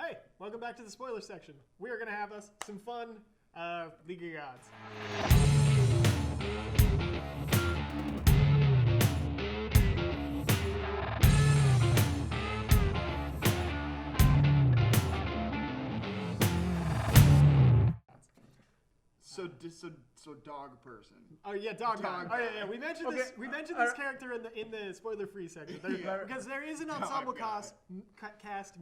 Hey, welcome back to the spoiler section. We are going to have us some fun League of Gods. So dog person. Oh yeah, dog guy. Oh yeah. We mentioned this. We mentioned this character in the spoiler-free section because there is an ensemble cast.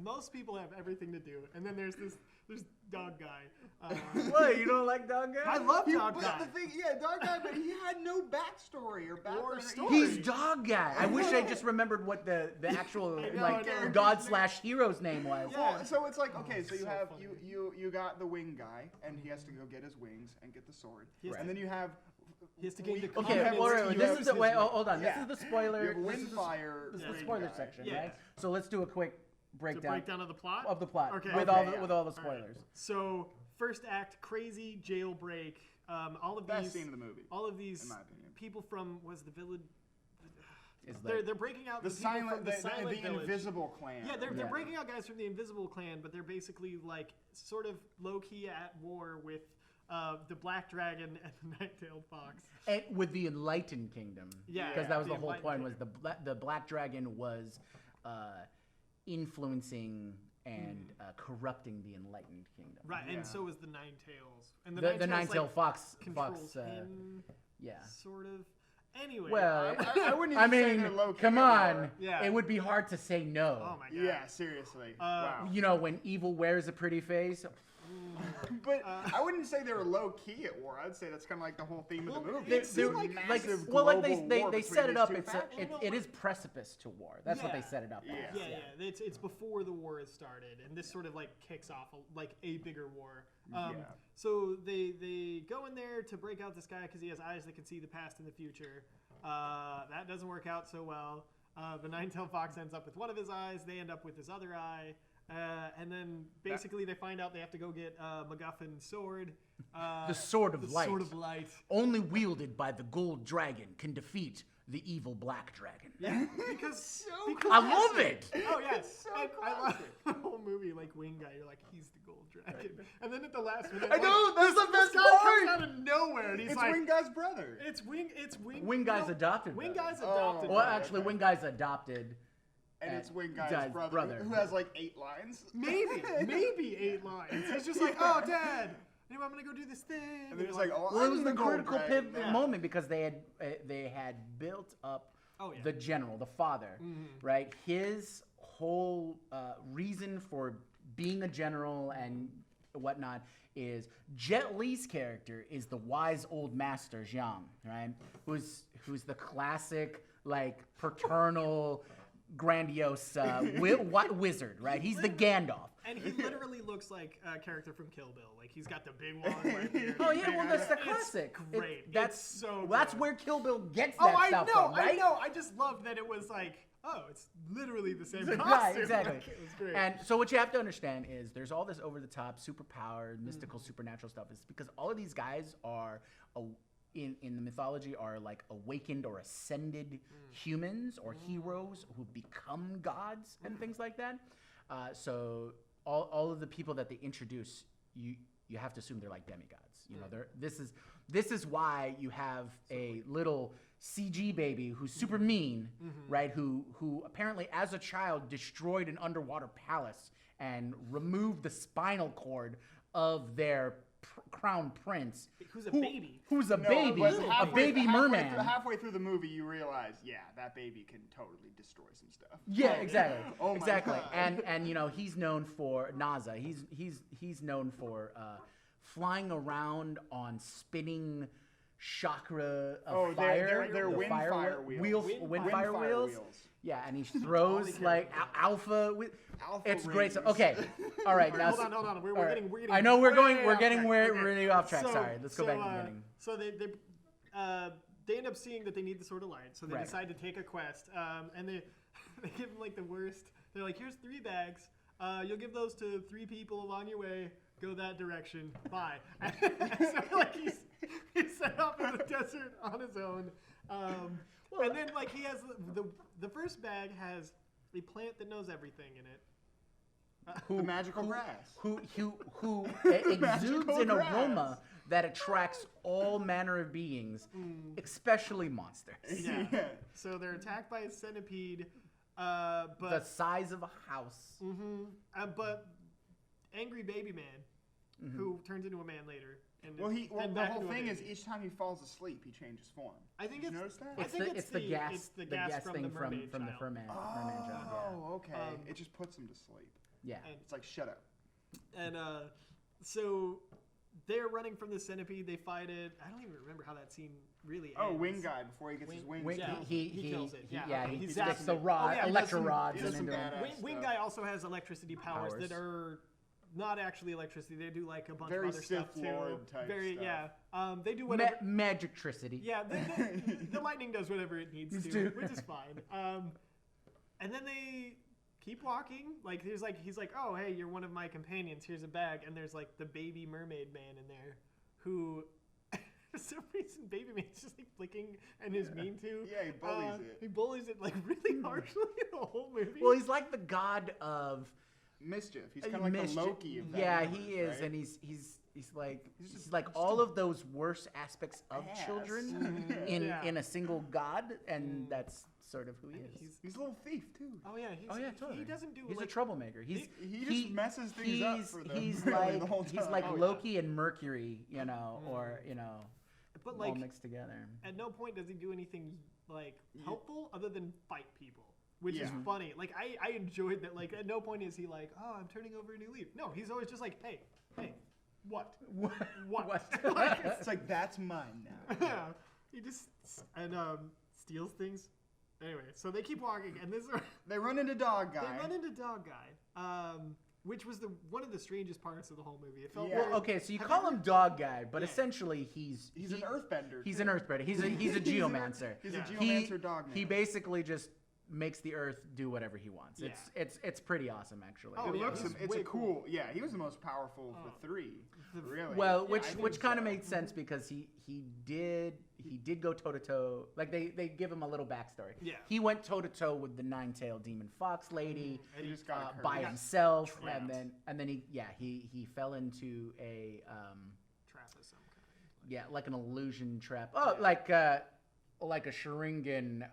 Most people have everything to do, and then there's dog guy. What? You don't like dog guy? I love dog guy. The thing, dog guy, but he had no backstory or background. He's dog guy. I wish I just remembered what the actual God/hero's name was. Yeah. Well, so it's like, okay, so you have you got the wing guy, and he has to go get his wings and get the sword, and then you have. He has to gain the hold on. Yeah. This is the spoiler. This is the spoiler section, yeah. right? So let's do a quick breakdown of the plot. Okay. With all the spoilers. Right. So first act, crazy jailbreak. All of best these scene of the movie. All of these in my opinion. People from the village. They're breaking out the silent the village. Invisible Clan. Yeah, they're breaking out guys from the Invisible Clan, but they're basically like sort of low key at war with the Black Dragon and the Night-tailed Fox. And with the Enlightened Kingdom. Yeah, because that was the whole point. Kingdom. Was the Black Dragon was influencing and corrupting the Enlightened Kingdom. Right, and so was the Nine-Tails. And the Nine-tailed Fox controls him, sort of. Anyway, well, I wouldn't even say they're low-key. Come on. Yeah. It would be hard to say no. Oh my god. Yeah, seriously. Wow. You know, when evil wears a pretty face. But I wouldn't say they were low key at war. I'd say that's kind of like the whole theme of the movie. They set it up. It is is precipice to war. That's what they set it up as. Yeah. It's before the war has started, and this sort of like kicks off a bigger war. So they go in there to break out this guy because he has eyes that can see the past and the future. That doesn't work out so well. The Nine-tailed Fox ends up with one of his eyes. They end up with his other eye. And then basically they find out they have to go get MacGuffin sword. The Sword of Light. The Sword of Light. Only wielded by the Gold Dragon can defeat the evil Black Dragon. Yeah, because I love it. Oh yes, I love classic. the whole movie. Like Wing guy, you're like, he's the Gold Dragon, and then at the last minute, I know, that's the best this guy part. comes out of nowhere, and he's It's like, Wing Guy's brother. It's Wing. Wing Guy's adopted. Wing brother. Guy's adopted. Well, actually, Wing Guy's adopted. And it's Wing Guy's brother who has like 8 lines. Maybe 8 lines. He's just like, oh, Dad. Anyway, I'm gonna go do this thing. And then it's like, oh, well, it was the Gold critical Dragon. pivot moment because they had built up the general, the father, right? His whole reason for being a general and whatnot is Jet Li's character is the wise old master Zhang, right? Who's the classic like paternal. Grandiose wizard, right? He's the Gandalf. And he literally looks like a character from Kill Bill. Like he's got the big long right here. Oh yeah, well that's the classic. It's great. That's good. That's where Kill Bill gets that stuff from, right? I know. I just love that it was like, oh, it's literally the same costume. Right, exactly. Like, it was great. And so what you have to understand is there's all this over-the-top, superpowered, mystical, supernatural stuff. It's because all of these guys are in the mythology are like awakened or ascended humans or heroes who become gods and things like that. So all of the people that they introduce, you have to assume they're like demigods. You know, this is why you have a little CG baby who's super mean, right? Who apparently as a child destroyed an underwater palace and removed the spinal cord of their crown prince, who's a baby, a baby merman. Halfway through the movie, you realize, that baby can totally destroy some stuff. Yeah, exactly, Oh exactly. my God. And you know he's known for Naza. He's known for flying around on spinning chakra of fire. They're wind fire wheels. Wind fire wheels. Yeah, and he throws like alpha. It's great. So, okay, all right. Now, hold on. We're getting. I know we're getting off really off track. Sorry, let's go back to the beginning. So they end up seeing that they need the Sword of Light, so they decide to take a quest. And they give them like the worst. They're like, here's 3 bags. You'll give those to 3 people along your way. Go that direction. Bye. So like he's set off in the desert on his own. And then like he has the first bag has a plant that knows everything in it. The magical grass. Who exudes an aroma that attracts all manner of beings, especially monsters. Yeah. So they're attacked by a centipede, but The size of a house. but angry baby man, who turns into a man later. And Well, then the back whole into a thing is baby. each time he falls asleep, he changes form. I think Did it's. you notice that? I think It's the gas. It's the gas gas from thing the mermaid from the child. merman child. Oh, okay. It just puts him to sleep. Yeah. And- It's like, shut up. And so they're running from the centipede. They fight it. I don't even remember how that scene really ends. Oh, wing guy before he gets his wings. Wing- Yeah, he kills it. he He's sticks zapping the it. rod, Oh, yeah, he electro does rods some into him. badass Wing stuff. guy also has electricity powers Powers. that are not actually electricity. They do like a bunch Very of other stuff Sith too. Lord type Very stuff. yeah. They do whatever. Magictricity. Yeah, the lightning does whatever it needs Needs to, to. which is fine. And then they keep walking. Like he's like, oh hey, you're one of my companions. Here's a bag, and there's like the baby mermaid man in there, who for some reason baby man's just like flicking and is mean to. Yeah, he bullies it. He bullies it like really harshly the whole movie. Well, he's like the god of Mischief. He's kind of like mischief. the Loki of that Yeah, universe, he is, right? and he's like just- all of those worst aspects of Ass. children Yeah. in a single god, and that's sort of who he is. He's a little thief too. oh yeah, Totally. he doesn't do He's like a troublemaker. He just messes things up for them, He's really, like the whole he's time. like Oh, yeah. Loki and Mercury, or but all like mixed together. at no point does he do anything like helpful other than fight people, which is Yeah. funny. Like I enjoyed that. Like at no point is he like, oh, I'm turning over a new leaf. No, he's always just like, hey, what? What? Like, It's like, that's mine now. yeah, he just steals things. Anyway, so they keep walking, and They run into Dog Guy. they run into Dog Guy, which was one of the strangest parts of the whole movie. It felt Yeah. very, Well, okay, so you Have call you him Dog Guy, but Yeah. essentially he's He's an earthbender. He's too. an earthbender. He's a geomancer. He's Yeah. a geomancer dog man. He basically just makes the earth do whatever he wants. Yeah. It's pretty awesome actually. Oh, It yeah, looks. he's It's way a cool. Yeah, he was the most powerful of the three. Really. Well, Yeah, which I think which kind of so. made sense because he did go toe to toe. Like they give him a little backstory. Yeah. He went toe to toe with the nine-tailed demon fox lady He just got by cursed. himself, trapped. and then he fell into a trap of some kind. like an illusion trap. Oh, like a Sharingan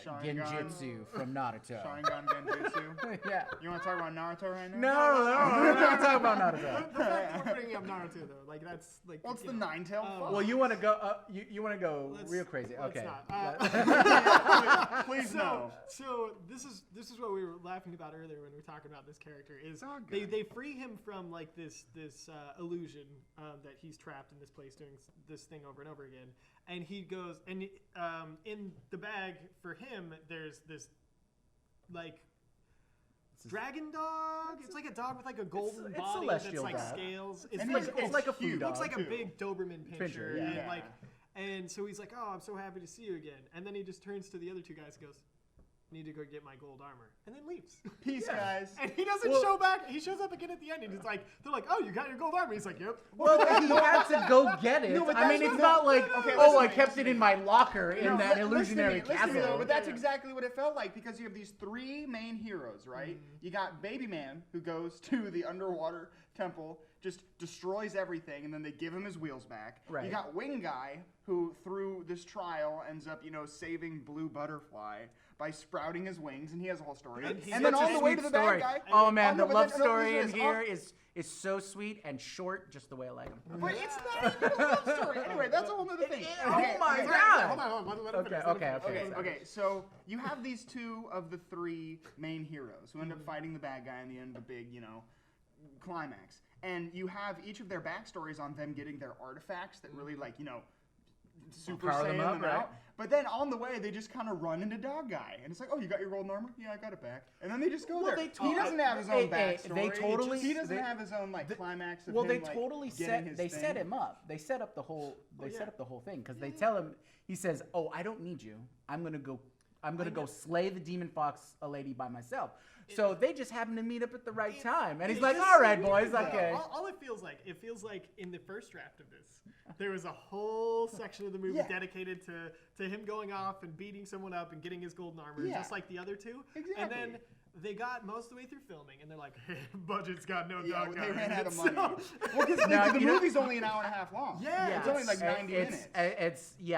Sharingan. genjutsu from Naruto. Sharingan Genjutsu. Yeah. You want to talk about Naruto right now? No, we're not talking about Naruto. The fact that we're bringing up Naruto though, like that's like. What's you the know. nine-tailed fox? Well, you want to go? You want to go Let's- real crazy? let's Okay. not. Please no. So this is what we were laughing about earlier when we were talking about this character is Dog they guy. free him from like this illusion that he's trapped in this place doing this thing over and over again, and he goes and in the bag for him there's this like dragon dog. It's like a dog with like a golden it's body celestial that's like dog. scales. And like it's like a food huge, dog. looks like too. a big Doberman pinscher, yeah. and Yeah. like, and so he's like, "Oh, I'm so happy to see you again." And then he just turns to the other two guys and goes, "Need to go get my gold armor," and then leaves. Peace, Yeah. guys. And he doesn't Well- show back. He shows up again at the end, and it's like they're like, "Oh, you got your gold armor." He's like, "Yep." Well, he had to go get it. No, but I mean, that's it's not- not like, okay, oh, listen I to me, kept listen it to in me. my locker in No, that listen to me, illusionary listen to me, castle. though, but that's exactly what it felt like because you have these three main heroes, right? You got Baby Man who goes to the underwater temple, just destroys everything, and then they give him his wheels back. Right. You got Wing Guy who, through this trial, ends up, saving Blue Butterfly by sprouting his wings, and he has a whole story. And he's And then such a on the way to Sweet the story. bad guy. Oh man, no, the but love then- no, story in listen, here is so sweet and short, just the way I like them. But it's not even a love story. Anyway, that's a whole other thing. Oh my okay. God. Hold on. Let him Okay, finish, let him okay, finish. okay. Okay, so you have these two of the three main heroes who end up fighting the bad guy in the end of the big, climax. And you have each of their backstories on them getting their artifacts that really, super Power them saiyan up, them right? out. But then on the way, they just kind of run into Dog Guy. And it's like, oh, you got your golden armor? Yeah, I got it back. And then they just go Well, there. they He doesn't have his own they backstory. totally- He doesn't they- have his own, climax of Well, him, they totally getting his set thing. him up. They set up the whole. They yeah. set up the whole thing because they tell him. He says, "Oh, I don't need you. I'm gonna go slay the demon fox a lady by myself." So they just happen to meet up at the right time, and he's It's like, just "All so right, weird, boys, though. okay." All it feels like in the first draft of this, there was a whole section of the movie Yeah. dedicated to him going off and beating someone up and getting his golden armor, Yeah. just like the other two. And Exactly. then they got most of the way through filming, and they're like, budget's got no Yeah, dog. they ran out of So- money. Well, because the movie's only an hour and a half long. Yeah, It's only like 90 minutes. And you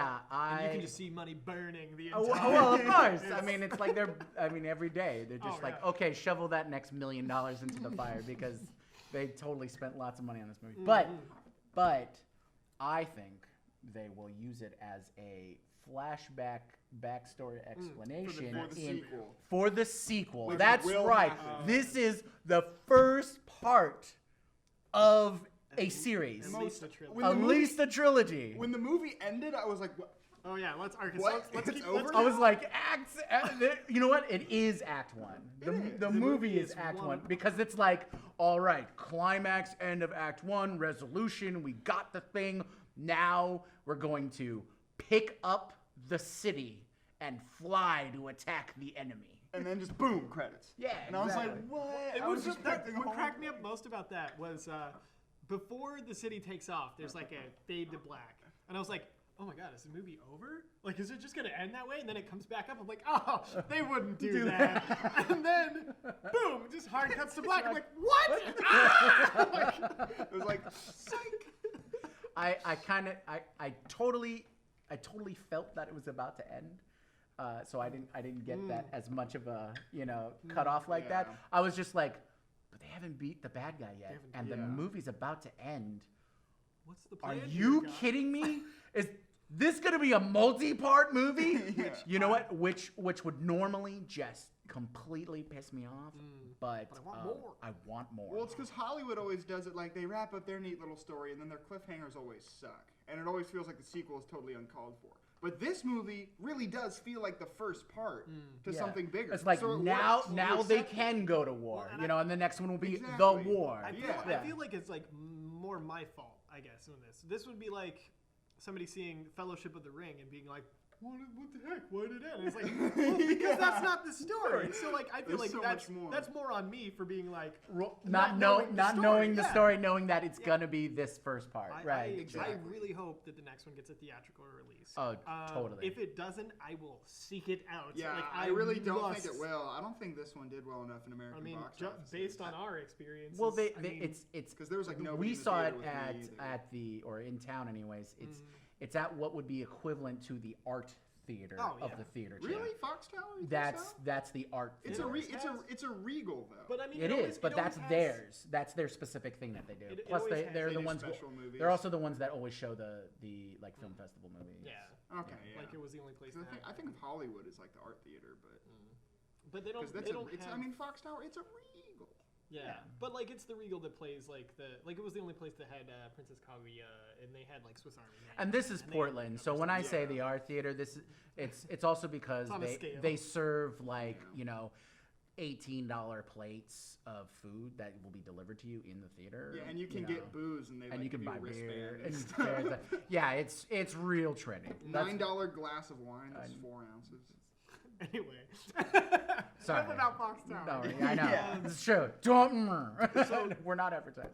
can just see money burning the Oh, entire. well, of course. I mean, it's like every day they're just Oh, like, yeah. okay, shovel that next $1 million into the fire because they totally spent lots of money on this movie. Mm-hmm. But I think they will use it as a flashback backstory explanation for the sequel. Which That's will right. happen. This is the first part of a series. At least a trilogy. When the At movie- least a trilogy. When the movie ended, I was like, what? Oh yeah, let's What? let's It's keep. over Let's I was like, you know what? It is Act 1. The movie is Act one 1 of- because it's like, all right, climax, end of Act 1, resolution, we got the thing. Now we're going to pick up the city and fly to attack the enemy. And then just boom, credits. Yeah, And I was like, exactly. what? It I was was expecting a what whole- cracked me up most about that was before the city takes off, there's like a fade to black, and I was like, oh my god, is the movie over? Like, is it just gonna end that way? And then it comes back up. I'm like, oh, they wouldn't do that. And then, boom, just hard cuts to black. I'm like, what? Ah! It was like, psych. I totally felt that it was about to end. So I didn't get that as much of a cut off like that. Yeah. I was just like, but they haven't beat the bad guy yet, haven't- and the yeah. movie's about to end. What's the Are plan? you here, guys? kidding me? Is this gonna be a multi-part movie? Yeah. You know what? Which would normally just completely piss me off, but I want more. I want more. Well, it's because Hollywood always does it. Like, they wrap up their neat little story, and then their cliffhangers always suck. And it always feels like the sequel is totally uncalled for. But this movie really does feel like the first part to Yeah. something bigger. It's like So it now works. You they accept it. can go to war, Well, and and the next one will be Exactly. the war. I feel, Yeah. I feel like it's like more my fault, I guess, in this. This would be like somebody seeing Fellowship of the Ring and being like, what the heck? Why did it end? It's like, well, because that's not the story. So like, I feel There's like so that's much more. that's more on me for being like, Not knowing the yeah. story, knowing that it's gonna be this first part, I right? I really hope that the next one gets a theatrical release. Oh, totally. If it doesn't, I will seek it out. Yeah, like, I really don't must. think it will. I don't think this one did well enough in American I mean, box office. based on our experience. Well, it's because there was like nobody we in the saw theater it with me either. at the or in town anyways. It's at what would be equivalent to the art theater Oh, of yeah. the theater. chain. Really, Fox Tower? You think so? That's the art. It's theater. it's a Regal though. But I mean, It always- is, but it that's always has- theirs. That's their specific thing that they do. It Plus, always has- they're They the do ones. special movies. They're also the ones that always show the like film festival movies. Yeah. Okay, yeah. Like it was the only place. 'Cause to have I it. think of Hollywood as like the art theater, But they don't. because that's They don't it's. have, I mean, Fox Tower. It's a Regal. yeah. But like it's the Regal that plays like it was the only place that had Princess Kaguya, and they had like Swiss Army Man. And this is and they had, Portland, like, so other when I stuff. say the art theater, it's also because It's on a scale. they serve like $18 plates of food that will be delivered to you in the theater. Yeah, and you can know. get booze, and they And like, you can give buy a wristband beer and and stuff. yeah, it's real trendy. That's- $9 glass of wine is 4 ounces. Anyway. Sorry. Enough about Fox Tower. No, I know. Yeah. It's true. Don't. We're not advertising.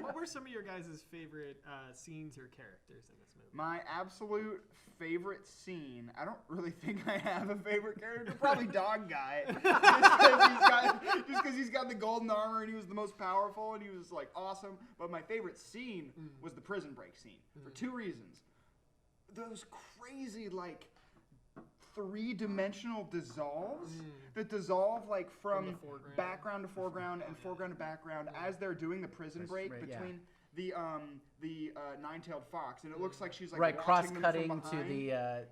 What were some of your guys' favorite scenes or characters in this movie? My absolute favorite scene. I don't really think I have a favorite character. Probably Dog Guy. Just because he's got the golden armor and he was the most powerful and he was like awesome. But my favorite scene was the prison break scene for 2 reasons. Those crazy like 3-dimensional dissolves that dissolve like from the foreground. background to foreground and foreground to background as they're doing the prison break right, yeah. between the nine-tailed fox, and it looks like she's like Right, watching them from cross-cutting to behind. the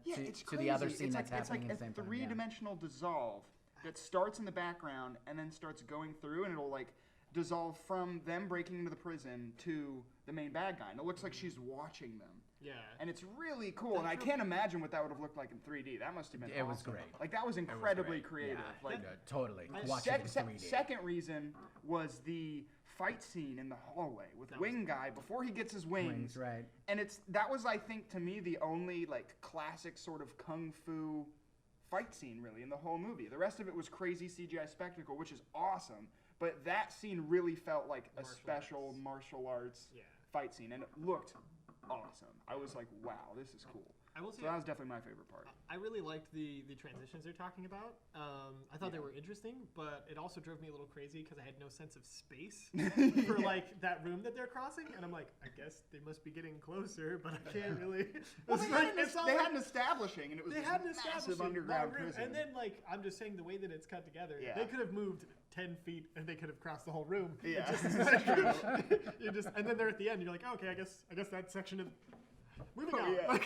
Yeah, to, it's to the other crazy. scene It's that's like, it's happening like at the same a time. three-dimensional dissolve that starts in the background and then starts going through, and it'll like dissolve from them breaking into the prison to the main bad guy, and it looks like she's watching them. Yeah. And it's really cool, and I can't imagine what that would have looked like in 3D. That must have been It was awesome. great. Like, that was It was incredibly great. creative. Yeah, Like, totally. I- Watch it in 3D. second reason was the fight scene in the hallway with That Wing Guy before he gets his wings. right. And that was, I think, to me, the only like classic sort of kung fu fight scene really in the whole movie. The rest of it was crazy CGI spectacle, which is awesome. But that scene really felt like a special martial arts Yeah. fight scene, and it looked awesome. I was like, wow, this is cool. I will say So that was definitely my favorite part. I really liked the transitions they're talking about. I thought they were interesting, but it also drove me a little crazy because I had no sense of space for like that room that they're crossing, and I'm like, I guess they must be getting closer, but I can't really. Well, they had an establishing, and it was massive underground prison. And then like I'm just saying the way that it's cut together, they could have moved 10 feet and they could have crossed the whole room. Yeah. And then they're at the end. You're like, oh, okay, I guess that section of. Moving on. Yeah.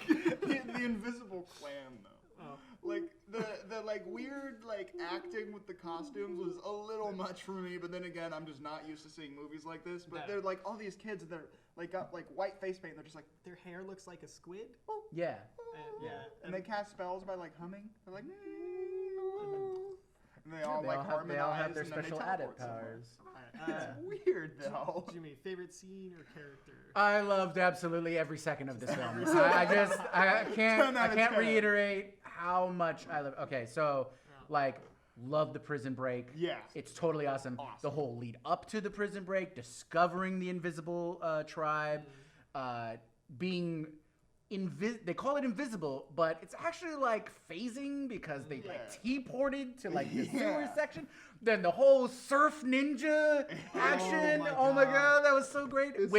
the invisible clan though. Oh. Like the like weird like acting with the costumes was a little much for me, but then again I'm just not used to seeing movies like this. But they're like all these kids and they're like got like white face paint and they're just like their hair looks like a squid. Yeah. And they cast spells by like humming. They're like and they all harmonize. They all have their and then they special teleport added powers. It's weird though. Jimmy, favorite scene or character? I loved absolutely every second of this film. I can't reiterate how much I love. Okay, so like love the prison break. Yes. It's totally awesome. The whole lead up to the prison break, discovering the invisible tribe, being they call it invisible, but it's actually like phasing because they like teleported to like the sewer section. Then the whole surf ninja action. Oh my god, that was so great.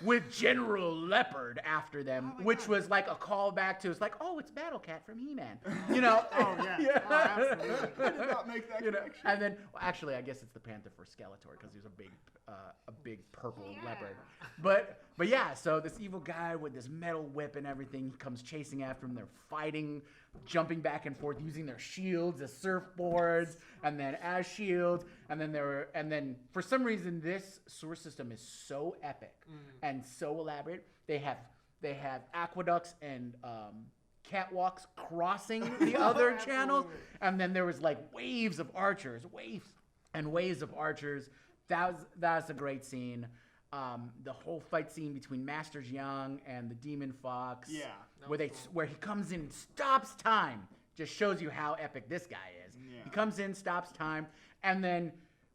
With General Leopard after them, which was like a callback to it's it's Battle Cat from He-Man. You know? Oh yeah. Oh, absolutely. I did not make that connection. And then actually I guess it's the Panther for Skeletor because he's a big purple leopard. But yeah, so this evil guy with this metal whip and everything, he comes chasing after him. They're fighting, jumping back and forth, using their shields as surfboards, and then as shields. And then for some reason, this sewer system is so epic and so elaborate. They have aqueducts and catwalks crossing the other channels, and then there was like waves of archers. That's a great scene. The whole fight scene between Masters Young and the Demon Fox, where he comes in and stops time, just shows you how epic this guy is. Yeah. He comes in, stops time, and then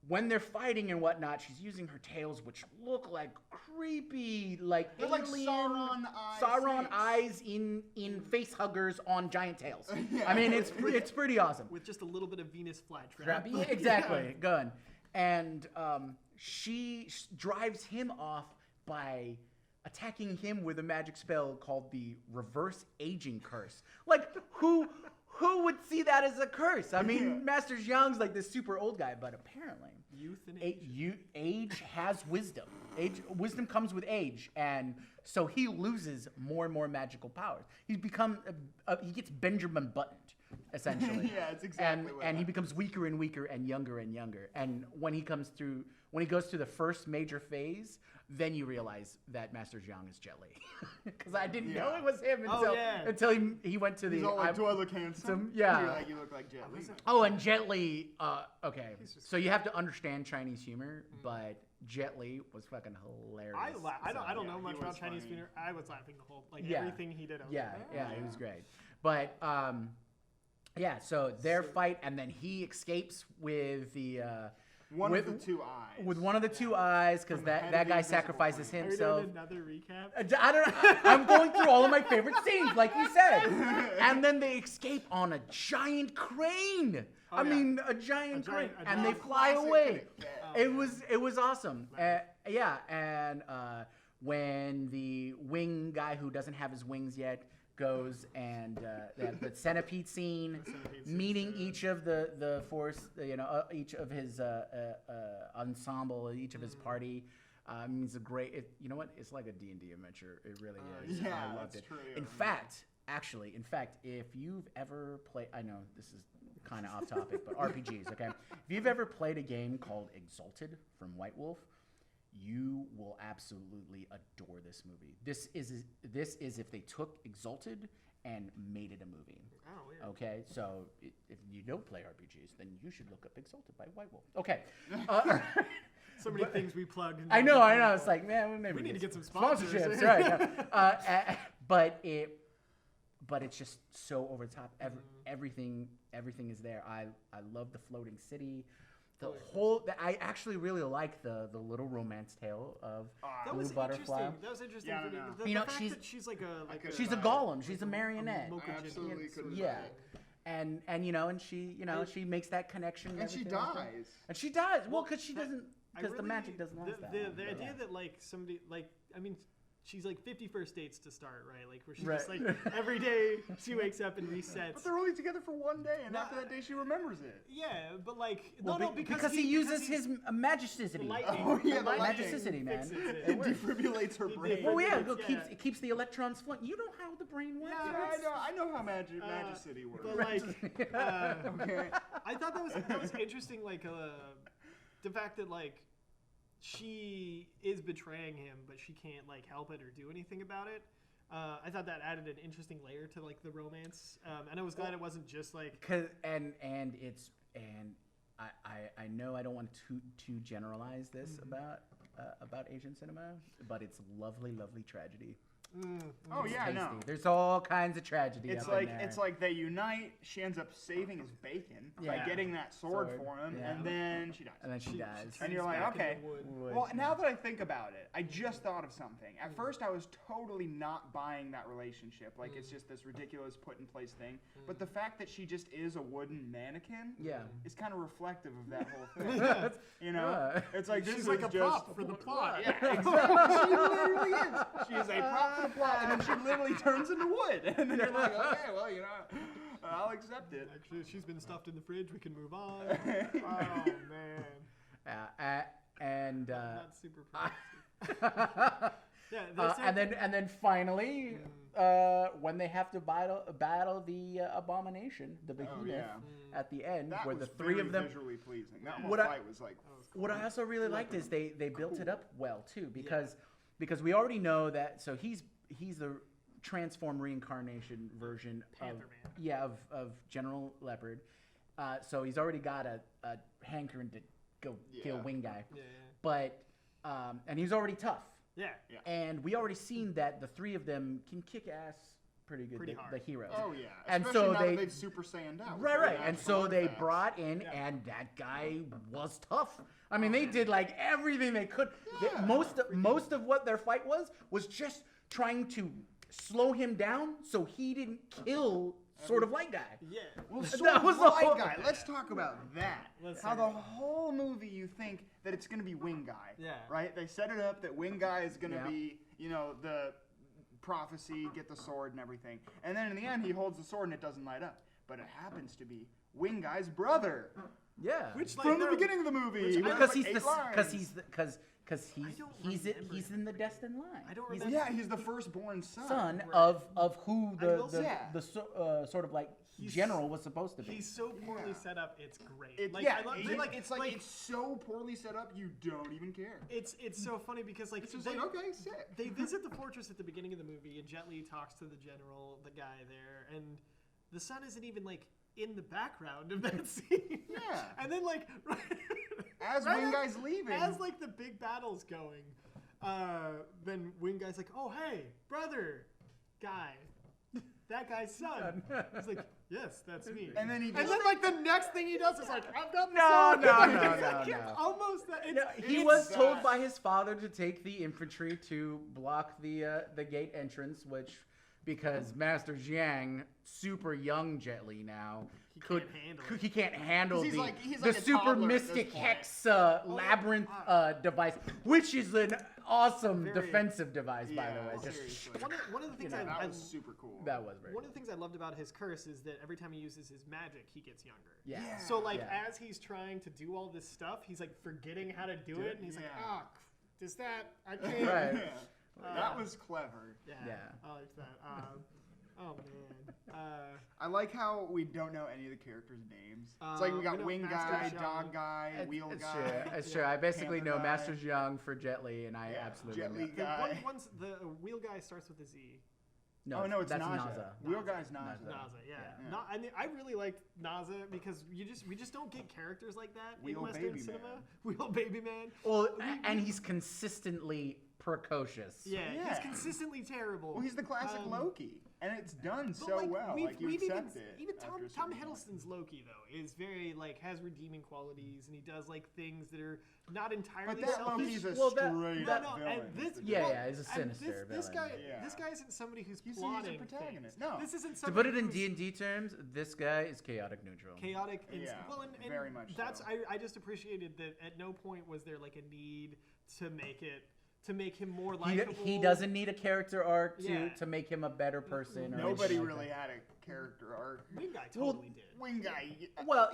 when they're fighting and whatnot, she's using her tails, which look like creepy, like alien, like Sauron eyes in face huggers on giant tails. I mean, it's pretty awesome. With just a little bit of Venus flytrap. Yeah, exactly. Good. And she drives him off by attacking him with a magic spell called the Reverse Aging Curse. Like, who would see that as a curse? I mean, Masters Young's like this super old guy, but apparently youth and age. Age has wisdom. Wisdom comes with age, and so he loses more and more magical powers. He's become he gets Benjamin Buttoned, essentially. Yeah, it's exactly what and he becomes weaker and weaker and younger and younger. And when he goes through the first major phase, then you realize that Masters Young is Jet Li. Because I didn't know it was him until he went to the. He's all like, do I look handsome? Yeah. You look like Jet Li. Oh, and Jet Li. Okay, so you have to understand Chinese humor, but Jet Li was fucking hilarious. I don't know much about Chinese humor. I was laughing the whole everything he did. It was great. But so their fight, and then he escapes with the. One of the two eyes. With one of the two eyes, because that guy sacrifices himself. Are we doing another recap? I don't know. I'm going through all of my favorite scenes, like you said. And then they escape on a giant crane. A giant crane. And they fly away. It was awesome. And when the wing guy who doesn't have his wings yet goes and the centipede scene, meeting each of the force, each of his ensemble, each of his party. Means a great. It's like a D&D adventure. It really is. Yeah, I loved it. True. In fact, if you've ever played, I know this is kind of off topic, but RPGs. Okay, if you've ever played a game called Exalted from White Wolf, you will absolutely adore this movie. This is if they took Exalted and made it a movie. Oh, weird. Okay, so if you don't play RPGs, then you should look up Exalted by White Wolf. Okay. So many things we plug. I know. It's like, man, maybe we need to get some sponsorships. Right? But it's just so over the top. Everything is there. I love the floating city. I actually really like the little romance tale of That Blue was Butterfly. interesting. That was interesting. Yeah, I for don't me. know. The You know, fact she's- that she's like a She's a golem. She's a marionette. I absolutely couldn't Yeah. buy it. And she makes that connection. And she everything like that. dies. And she dies. Well, because I the really- magic doesn't last that long. The but idea yeah. that like somebody like I mean. She's like 50 first dates to start, right? Like where she's Right. just like every day she wakes up and resets. But they're only together for one day, and after that day she remembers it. Yeah, but like because he uses his magicity. lightning. Oh, yeah, the lightning magicity, man. fixes it. It defibrillates her brain. Well, yeah, Yeah. it keeps the electrons flowing. You know how the brain works. Yeah, Yeah, I know how Magicity works. But like, Okay. I thought that was interesting. Like the fact that like she is betraying him, but she can't like help it or do anything about it. I thought that added an interesting layer to like the romance, and I was glad it wasn't just like. I know I don't want to generalize this about Asian cinema, but it's lovely tragedy. Oh yeah, I know. There's all kinds of tragedy. It's up like in there. it's like they unite. She ends up saving his bacon by Yeah. getting that sword for him, yeah. and then she dies. And then she dies. And you're like, back in okay. the wood. Well, now that I think about it, I just thought of something. At first, I was totally not buying that relationship. Like, it's just this ridiculous put in place thing. But the fact that she just is a wooden mannequin Yeah. is kind of reflective of that whole thing. You know? Yeah. It's like, this She's is like a just prop for the plot. Yeah, exactly. She literally is. She is a prop for the plot, and then she literally turns into wood. And then you're like, okay, well, you know, I'll accept it. Actually, she's been stuffed in the fridge. We can move on. Oh man. And Not super proactive. Yeah, and then finally, when they have to battle the abomination, the behemoth, yeah. at the end, That where was the three of them. visually pleasing. That whole What I- fight was like, What I also really liked is they built it up well too, because we already know that. So he's the transformed reincarnation version Panther of Man. of General Leopard. So he's already got a hankering to go kill Wing Guy, Yeah. but and he's already tough. Yeah. And we already seen that the three of them can kick ass pretty good. Pretty the hard. heroes. oh yeah. And Especially so now they that they've Super Saiyaned out. right. And so they Bloodbath. brought in, and that guy was tough. I mean, they did like everything they could. Yeah. Most of what their fight was just trying to slow him down so he didn't kill sort of light guy. Yeah. Well, That that was was the the whole- guy. Let's talk about that. Let's How talk the about whole movie you think that it's gonna be Wing Guy. Yeah. Right? They set it up that Wing Guy is gonna Yeah. be, you know, the prophecy, get the sword and everything. And then in the end, he holds the sword and it doesn't light up. But it happens to be Wing Guy's brother Yeah. Which like from the they're- beginning of the movie. which I- with, because like, he's 8 the lines. because he's in the destined line. I don't He's remember. Yeah, he's the firstborn son. son Right. of who I will say- sort of like He's- general was supposed to be. He's so poorly Yeah. set up. It's great. It, like, yeah, I love, it's like it's so poorly set up you don't even care. it's so funny because like It's just they, like, okay, sick. they visit the fortress at the beginning of the movie, and Jet Li talks to the general, the guy there, and the son isn't even like in the background of that scene. Yeah. And then like As Wing Guy's leaving. as like the big battle's going, then Wing Guy's like, "Oh hey, brother, guy." That guy's son. He's like, yes, that's me. And then he and just- then like the next thing he does is like, I've got the No, son. no, It's no, like, no. almost that. No, It's, he it's was told that. by his father to take the infantry to block the gate entrance, which because Master Jiang, super young Jet Li now, he can't handle He's the like a super toddler at this mystic point. hex labyrinth device, which is an awesome Very- defensive device, by the Yeah, way. seriously. one of the things that I was super cool. That was very one of the things I loved about his curse is that every time he uses his magic, he gets younger. yeah. Yeah. So like Yeah. as he's trying to do all this stuff, he's like forgetting how to do it, and he's like, Yeah. ah, does that? I can't. Right. Yeah. That was clever. Yeah. Yeah. I like that. Oh man. I like how we don't know any of the characters' names. It's we like we got know Wing Master Guy, Zhang. Dog Guy, Wheel It's Guy. true. It's true. I basically Panther know Guy. Master Jiang for Jet Li, and I Yeah, absolutely Jet know. Li the guy. the wheel guy starts with a Z. No, Oh no, it's that's Naja. Wheel Guy's Naja. Naza, yeah. Yeah. I mean, I really liked Naza because we just don't get characters like that Wheel in Western Baby cinema. Man. Wheel Baby Man. Well, and he's consistently precocious. Yeah, Yeah. he's consistently terrible. Well, he's the classic Loki, and it's done But, so well. Like you accept it. Even after a Tom certain point. Hiddleston's Loki though is very like has redeeming qualities, and he does like things that are not entirely But that selfish. Loki's a Well, that- straight no, up no, villain. and this, is the Yeah, well, yeah, he's a and sinister this guy, villain. Yeah. this guy isn't somebody who's He's a plotting protagonist. things. No. This isn't To somebody put it in who's D&D terms, this guy is chaotic neutral. chaotic. And, Yeah, well, and very much That's so. I just appreciated that at no point was there like a need to make him more likable. He doesn't need a character arc Yeah. to make him a better person. Or Nobody anything like really that. had a character arc. Wing Guy Well, totally did. Wing guy. Well,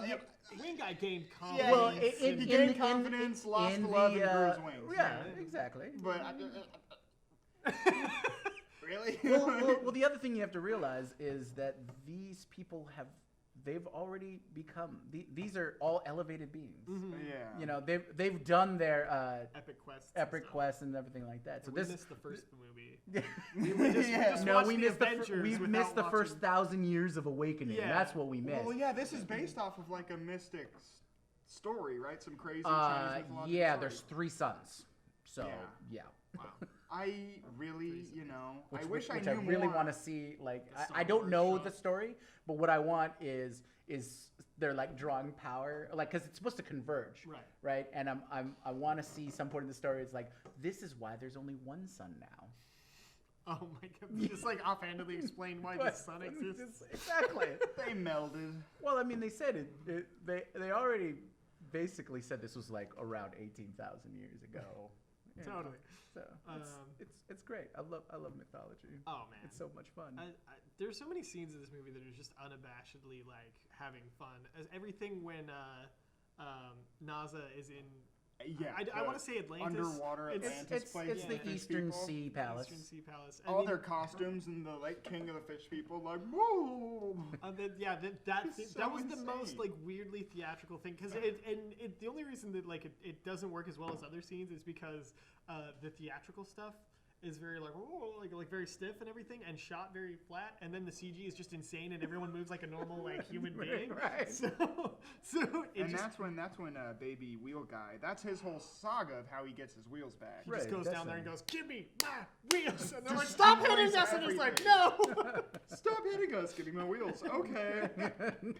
Wing Guy gained Yeah, confidence. Well, he and- gained confidence, lost the love, and grew his wings. Yeah, exactly. But really? well, the other thing you have to realize is that these people they've already become. These are all elevated beings. Yeah. You know, they've done their epic quests. epic quests and everything like that. So we this. missed the first movie. We just No, watched we the missed Avengers we without missed the first watching- 1,000 years of awakening. Yeah. That's what we missed. Well, yeah, this is based off of like a mystic story, right? Some crazy Chinese mythological yeah, story. there's 3 sons. So yeah. I really, I Which wish I I knew really more. want to see. Like, The I Star don't Wars know show. the story, but what I want is they're like drawing power, like because it's supposed to converge, Right. Right, and I want to see some point in the story. It's like this is why there's only one son now. Oh my god! Just like offhandedly explain why the sun exists. Exactly. They melded. Well, I mean, they said it. They already basically said this was like around 18,000 years ago. You know, Totally. So it's great. I love mythology. Oh man, It's so much fun. there's so many scenes in this movie that are just unabashedly like having fun. As everything when Naza is in. Yeah. I want to say Atlantis. Underwater It's- Atlantis place. It's the with fish Eastern people. Sea Palace. Eastern Sea Palace. I All mean, their costumes and the like king of the fish people, like whoa. that so was the most insane. like weirdly theatrical thing because the only reason that like it doesn't work as well as other scenes is because the theatrical stuff is very like very stiff and everything and shot very flat, and then the CG is just insane and everyone moves like a normal like human being. Right. So it And just, that's when baby wheel guy. That's his whole saga of how he gets his wheels back. he just Right, goes that's down there it. and goes, "Give me my wheels," and they're like, "Stop hitting destroys us!" And he's like, everything. "No." Stop hitting us, give me my wheels. Okay.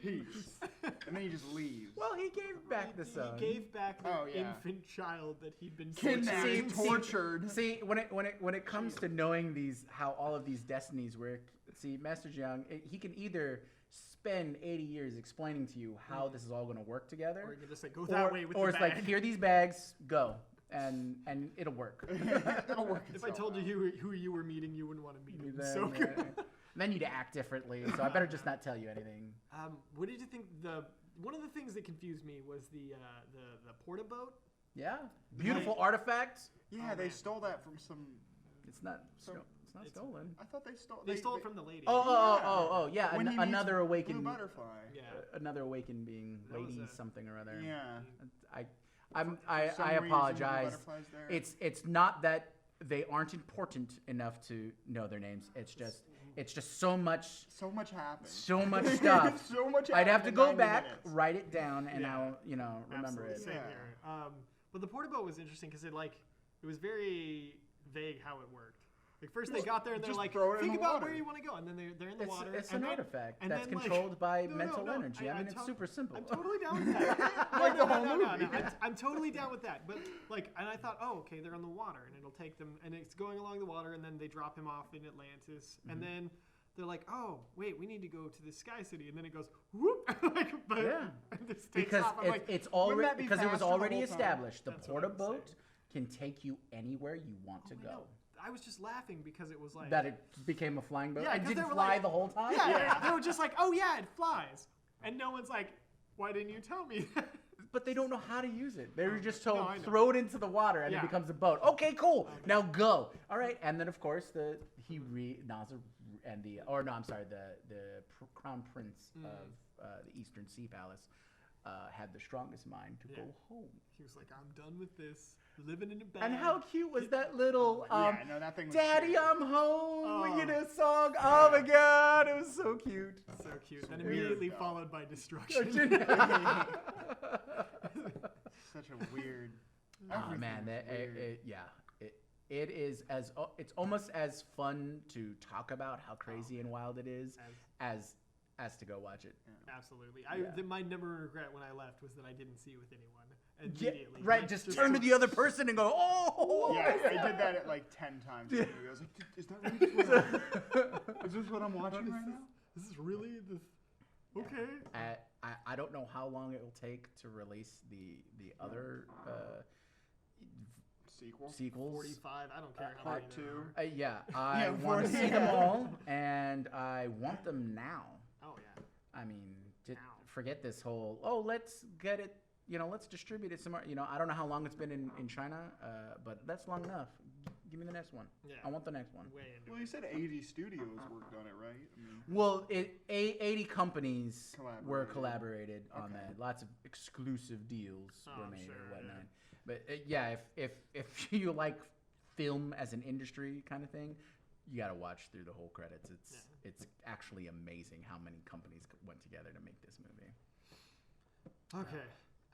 Peace. And then he just leaves. Well, he gave back the son. He gave back the Oh, yeah. infant child that he'd been Kidnapped, tortured. tortured. See, when it comes to knowing how all of these destinies work, see, Master Jiang, he can either spend 80 years explaining to you how this is all going to work together, Or you can just like go that way with or the it's bag. like, here are these bags, go, and it'll work. It'll work. If I itself told out. you who you were meeting, you wouldn't want to meet him. Then, So good. then you'd act differently, so I better just not tell you anything. What did you think? One of the things that confused me was the porta boat. Yeah, beautiful artifacts. Yeah, Oh, they man. stole that from some. It's not It's- stolen. I thought they stole. They stole it from the lady. Oh, yeah. When he meets Another Blue awakened, butterfly. Yeah. another awakened being, That was lady a- something or other. Yeah. I some reason, the apologize. butterfly's there. It's not that they aren't important enough to know their names. It's just so much so much happens. so much stuff. So much. I'd have happened to in go 90 back, minutes. write it down, and Yeah. I'll remember Absolutely. it. Same Yeah. here. But the porta boat was interesting because it was very vague how it worked. Like first they got there and they're just like, throw it in think the about water. where you want to go, and then they're in the water. It's and an then, artifact and that's then, like- controlled by No, mental no, energy. I mean, it's tot- super simple. I'm totally down with that. Like the whole no. movie. I'm totally down with that. But and I thought, oh, okay, they're on the water, and it'll take them, and it's going along the water, and then they drop him off in Atlantis, Mm-hmm. and then they're like, oh, wait, we need to go to the Sky City, and then it goes whoop, Yeah. and this takes because off. I'm like, it's wouldn't already that be because it was faster the already whole time? established. The That's what porta I'm boat saying. can take you anywhere you want to I go. know. I was just laughing because it was like That it became a flying boat. Yeah, It 'cause didn't they were fly like- the whole time. Yeah, they were just like, oh yeah, it flies, and no one's like, why didn't you tell me? But they don't know how to use it. They were just told, No, I know. throw it into the water, and Yeah. it becomes a boat. Okay, cool. Now go. All right, and then of course Nazar and the Crown Prince of the Eastern Sea Palace had the strongest mind to go home. He was like, I'm done with this, living in a bag. And how cute was that little Yeah, no, that thing was "Daddy, cute. I'm home"? Oh. We get a song. Oh my God, it was so cute. So cute. And weird, immediately though. followed by destruction. Such a weird. Oh everything man, was weird. It is it's almost as fun to talk about how crazy and wild it is as to go watch it. Yeah. Absolutely. My number one regret when I left was that I didn't see it with anyone immediately. Yeah, right, just turn to the other person and go, oh! Yeah, I did that at like 10 times. I was like, is that really is this what I'm watching right now? This is really the... Okay. I don't know how long it will take to release the other sequels. 45. I don't care how Part many 2. Yeah, I want to see them all, and I want them now. Oh yeah. I mean, forget this whole, let's get it, let's distribute it somewhere. I don't know how long it's been in China, but that's long enough. Give me the next one. Yeah. I want the next one. Well, you said 80 studios worked on it, right? Well, 80 companies were collaborated on that. Lots of exclusive deals were made or whatnot. Yeah. But if you like film as an industry kind of thing, you got to watch through the whole credits. It's actually amazing how many companies went together to make this movie. Okay.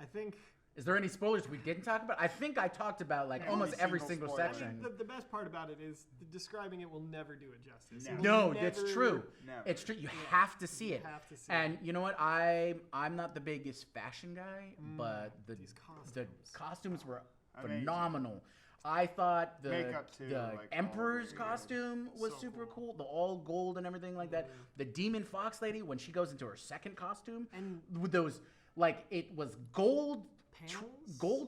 I think... Is there any spoilers we didn't talk about? I think I talked about almost every single section. I mean, the best part about it is describing it will never do it justice. No, that's true. No. It's true. You have to see it. And you know what? I'm not the biggest fashion guy, but the costumes were phenomenal. I thought the Emperor's costume was super cool. The all gold and everything like that. The Demon Fox lady, when she goes into her second costume, and with those, it was gold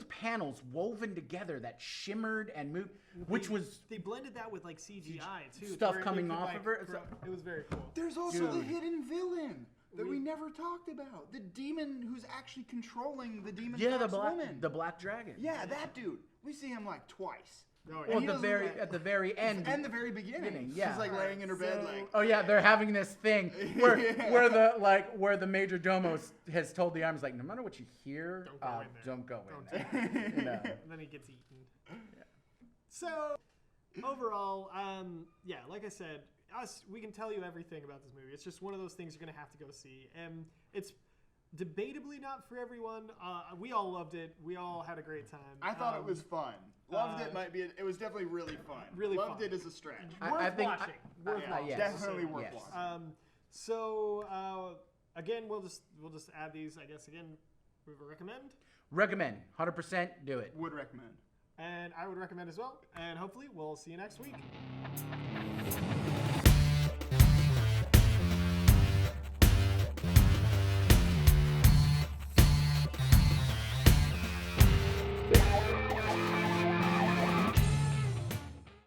panels woven together that shimmered and moved, they blended that with CGI too. Stuff coming off of her. It was very cool. There's also the hidden villain that we never talked about. The demon who's actually controlling the demon Fox woman. The Black Dragon. Yeah, that dude. We see him twice. Oh, yeah. Well, at the very end and the very beginning. Yeah. She's laying in her bed Oh yeah, they're having this thing where where the major domo has told the arms no matter what you hear, don't go in there. And then he gets eaten. Yeah. So overall, like I said, we can tell you everything about this movie. It's just one of those things you're gonna have to go see, and it's debatably not for everyone. We all loved it. We all had a great time. I thought it was fun. Loved it might be. It was definitely really fun. Loved it as a stretch. Worth watching. Definitely worth watching. So again, we'll just add these. I guess again, we would recommend. Recommend 100%. Do it. Would recommend. And I would recommend as well. And hopefully, we'll see you next week.